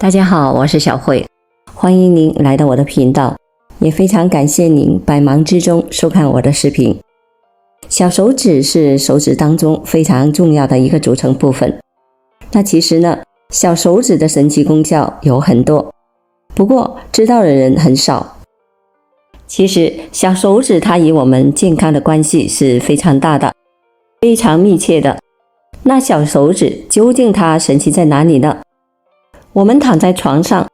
大家好，我是小慧，欢迎您来到我的频道，也非常感谢您百忙之中收看我的视频。小手指是手指当中非常重要的一个组成部分。那其实呢，小手指的神奇功效有很多，不过知道的人很少。其实小手指它与我们健康的关系是非常大的，非常密切的。那小手指究竟它神奇在哪里呢？我们躺在床上，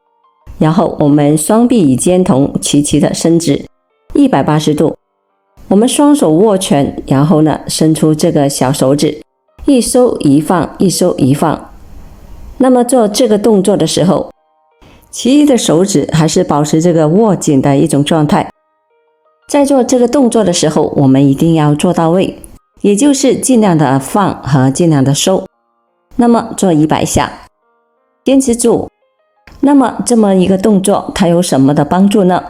然后我们双臂与肩同齐齐的伸直180度，我们双手握拳，然后呢伸出这个小手指，一收一放，一收一放。那么做这个动作的时候，其余的手指还是保持这个握紧的一种状态。在做这个动作的时候，我们一定要做到位，也就是尽量的放和尽量的收。那么做100下，坚持住。那么这么一个动作它有什么的帮助呢？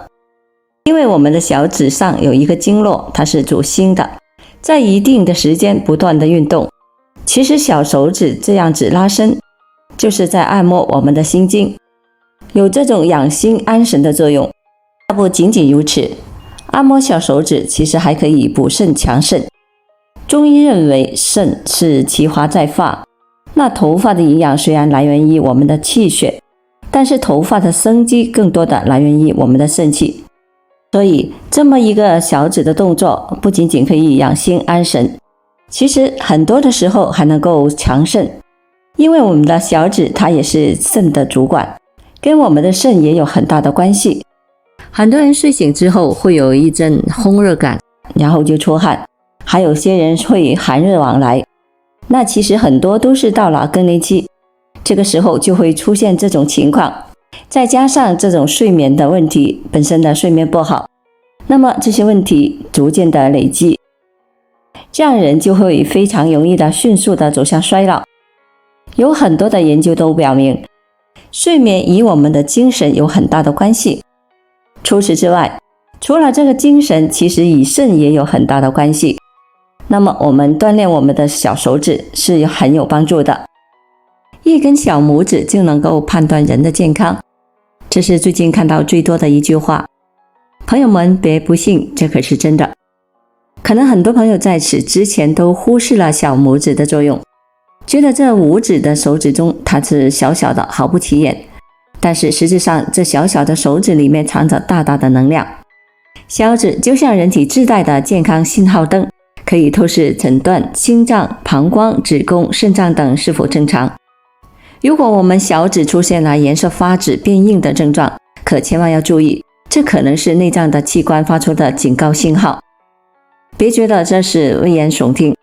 因为我们的小指上有一个经络，它是主心的，在一定的时间不断的运动。其实小手指这样子拉伸，就是在按摩我们的心经，有这种养心安神的作用。不仅仅如此，按摩小手指其实还可以补肾强肾。中医认为肾是其华在发，那头发的营养虽然来源于我们的气血，但是头发的生机更多的来源于我们的肾气。所以这么一个小指的动作不仅仅可以养心安神，其实很多的时候还能够强肾。因为我们的小指它也是肾的主管，跟我们的肾也有很大的关系。很多人睡醒之后会有一阵烘热感，然后就出汗，还有些人会寒热往来。那其实很多都是到了更年期，这个时候就会出现这种情况，再加上这种睡眠的问题，本身的睡眠不好，那么这些问题逐渐的累积，这样人就会非常容易的迅速的走向衰老。有很多的研究都表明，睡眠与我们的精神有很大的关系。除此之外，除了这个精神，其实与肾也有很大的关系。那么我们锻炼我们的小手指是很有帮助的。一根小拇指就能够判断人的健康，这是最近看到最多的一句话。朋友们别不信，这可是真的。可能很多朋友在此之前都忽视了小拇指的作用，觉得这5指的手指中它是小小的，毫不起眼。但是实际上这小小的手指里面藏着大大的能量。小指就像人体自带的健康信号灯，可以透视诊断心脏、膀胱、子宫、肾脏等是否正常。如果我们小指出现了颜色发紫、变硬的症状，可千万要注意，这可能是内脏的器官发出的警告信号。别觉得这是危言耸听。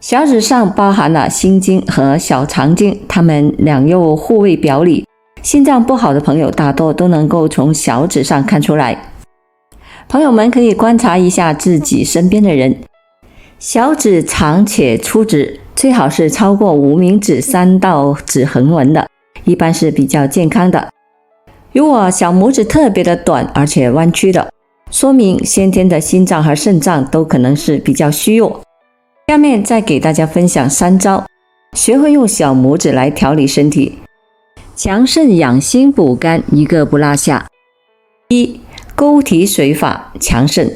小指上包含了心经和小肠经，它们两又互为表里。心脏不好的朋友大多都能够从小指上看出来。朋友们可以观察一下自己身边的人，小指长且粗直，最好是超过无名指3道指横纹的，一般是比较健康的。如果小拇指特别的短而且弯曲的，说明先天的心脏和肾脏都可能是比较虚弱。下面再给大家分享3招，学会用小拇指来调理身体，强肾养心补肝，一个不落下。1. 勾提水法强肾。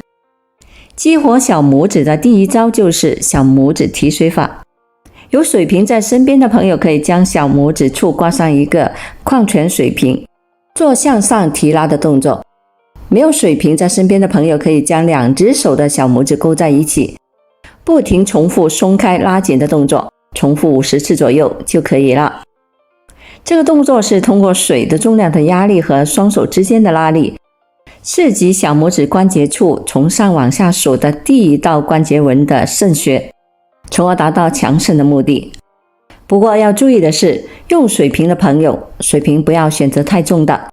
激活小拇指的第1招就是小拇指提水法。有水瓶在身边的朋友可以将小拇指处挂上一个矿泉水瓶，做向上提拉的动作。没有水瓶在身边的朋友可以将2只手的小拇指勾在一起，不停重复松开拉紧的动作，重复50次左右就可以了。这个动作是通过水的重量的压力和双手之间的拉力，刺激小拇指关节处从上往下数的第1道关节纹的肾穴，从而达到强肾的目的。不过要注意的是，用水瓶的朋友，水瓶不要选择太重的。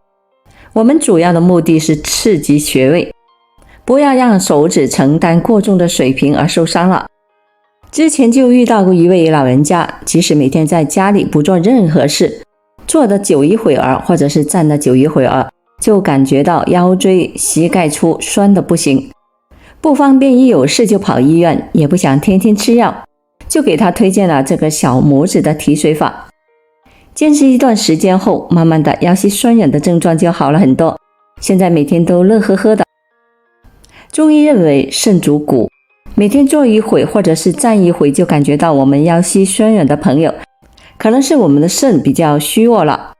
我们主要的目的是刺激穴位，不要让手指承担过重的水瓶而受伤了。之前就遇到过一位老人家，即使每天在家里不做任何事，坐的久一会儿，或者是站的久一会儿，就感觉到腰椎、膝盖处酸的不行，不方便一有事就跑医院，也不想天天吃药，就给他推荐了这个小拇指的提水法。坚持一段时间后，慢慢的腰膝酸软的症状就好了很多，现在每天都乐呵呵的。中医认为肾主骨，每天坐一会或者是站一会就感觉到我们腰膝酸软的朋友，可能是我们的肾比较虚弱了。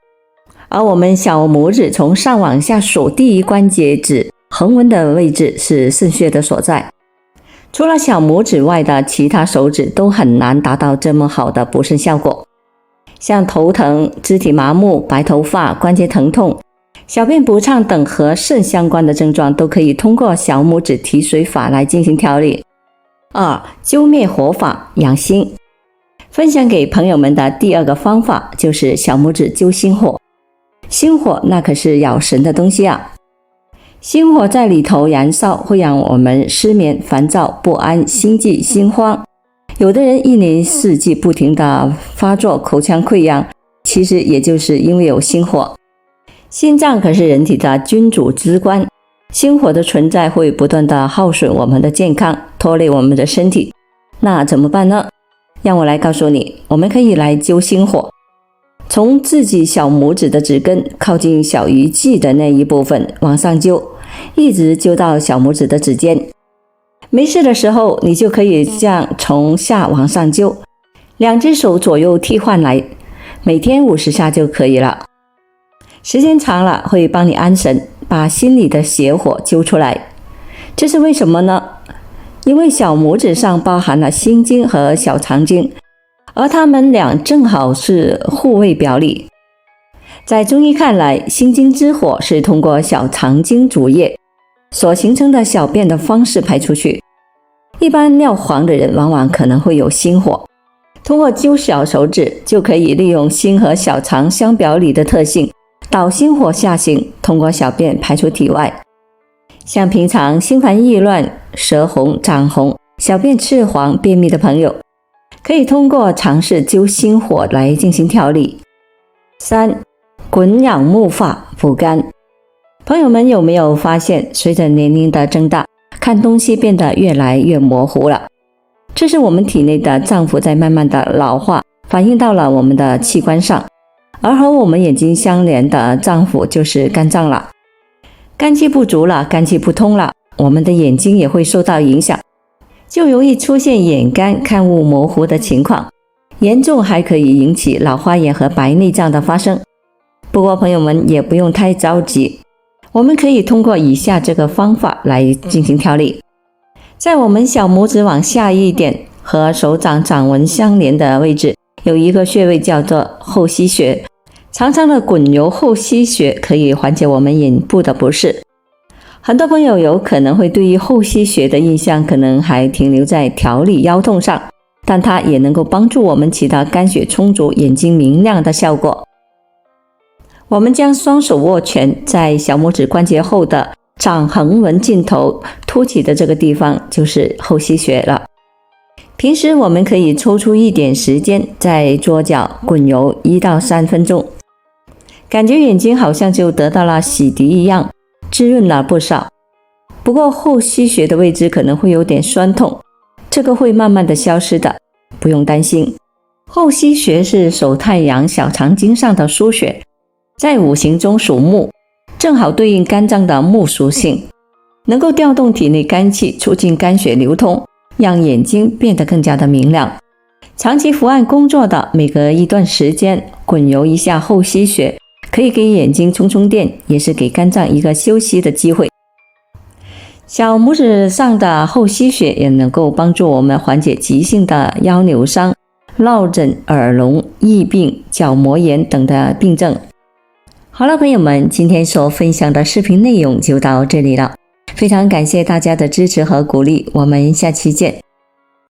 而我们小拇指从上往下数第一关节指横纹的位置是肾穴的所在，除了小拇指外的其他手指都很难达到这么好的补肾效果。像头疼、肢体麻木、白头发、关节疼痛、小便不畅等和肾相关的症状都可以通过小拇指提水法来进行调理。2. 灸灭火法养心。分享给朋友们的第二个方法就是小拇指灸心火。心火那可是咬神的东西啊！心火在里头燃烧，会让我们失眠、烦躁、不安、心悸、心慌。有的人一年四季不停地发作口腔溃疡，其实也就是因为有心火。心脏可是人体的君主之官，心火的存在会不断地耗损我们的健康，拖累我们的身体。那怎么办呢？让我来告诉你，我们可以来灸心火。从自己小拇指的指根靠近小鱼际的那一部分往上灸，一直灸到小拇指的指尖。没事的时候，你就可以这样从下往上灸，2只手左右替换来，每天50下就可以了。时间长了会帮你安神，把心里的邪火揪出来。这是为什么呢？因为小拇指上包含了心经和小肠经，而它们俩正好是互为表里。在中医看来，心经之火是通过小肠经主液所形成的小便的方式排出去。一般尿黄的人往往可能会有心火，通过灸小手指就可以利用心和小肠相表里的特性，导心火下行，通过小便排出体外。像平常心烦意乱、舌红、掌红、小便赤黄、便秘的朋友，可以通过尝试灸心火来进行调理。3. 滚养木法补肝。朋友们有没有发现，随着年龄的增大，看东西变得越来越模糊了？这是我们体内的脏腑在慢慢的老化，反映到了我们的器官上。而和我们眼睛相连的脏腑就是肝脏了。肝气不足了，肝气不通了，我们的眼睛也会受到影响，就容易出现眼干、看物模糊的情况，严重还可以引起老花眼和白内障的发生。不过朋友们也不用太着急，我们可以通过以下这个方法来进行调理。在我们小拇指往下一点和手掌掌纹相连的位置，有一个穴位叫做后溪穴，长长的滚揉后溪穴可以缓解我们眼部的不适。很多朋友有可能会对于后溪穴的印象可能还停留在调理腰痛上，但它也能够帮助我们起到肝血充足、眼睛明亮的效果。我们将双手握拳，在小拇指关节后的掌横纹尽头凸起的这个地方就是后溪穴了。平时我们可以抽出一点时间，在桌角滚揉1到3分钟，感觉眼睛好像就得到了洗涤一样，滋润了不少。不过后溪穴的位置可能会有点酸痛，这个会慢慢的消失的，不用担心。后溪穴是手太阳小肠经上的腧穴，在五行中属木，正好对应肝脏的木属性，能够调动体内肝气，促进肝血流通，让眼睛变得更加的明亮。长期伏案工作的，每隔一段时间滚揉一下后溪穴，可以给眼睛充电，也是给肝脏一个休息的机会。小拇指上的后溪穴也能够帮助我们缓解急性的腰扭伤、落枕、耳聋、翳病、角膜炎等的病症。好了，朋友们，今天所分享的视频内容就到这里了，非常感谢大家的支持和鼓励，我们下期见。